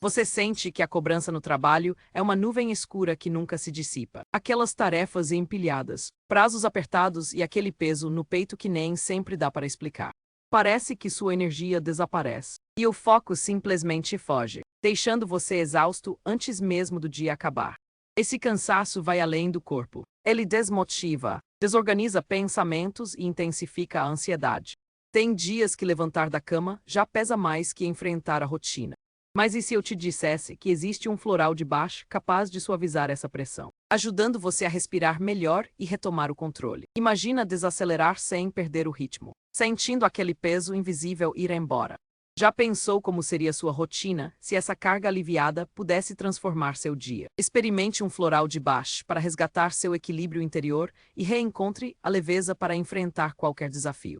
Você sente que a cobrança no trabalho é uma nuvem escura que nunca se dissipa. Aquelas tarefas empilhadas, prazos apertados e aquele peso no peito que nem sempre dá para explicar. Parece que sua energia desaparece e o foco simplesmente foge, deixando você exausto antes mesmo do dia acabar. Esse cansaço vai além do corpo. Ele desmotiva, desorganiza pensamentos e intensifica a ansiedade. Tem dias que levantar da cama já pesa mais que enfrentar a rotina. Mas e se eu te dissesse que existe um floral de Bach capaz de suavizar essa pressão, ajudando você a respirar melhor e retomar o controle? Imagina desacelerar sem perder o ritmo, sentindo aquele peso invisível ir embora. Já pensou como seria sua rotina se essa carga aliviada pudesse transformar seu dia? Experimente um floral de Bach para resgatar seu equilíbrio interior e reencontre a leveza para enfrentar qualquer desafio.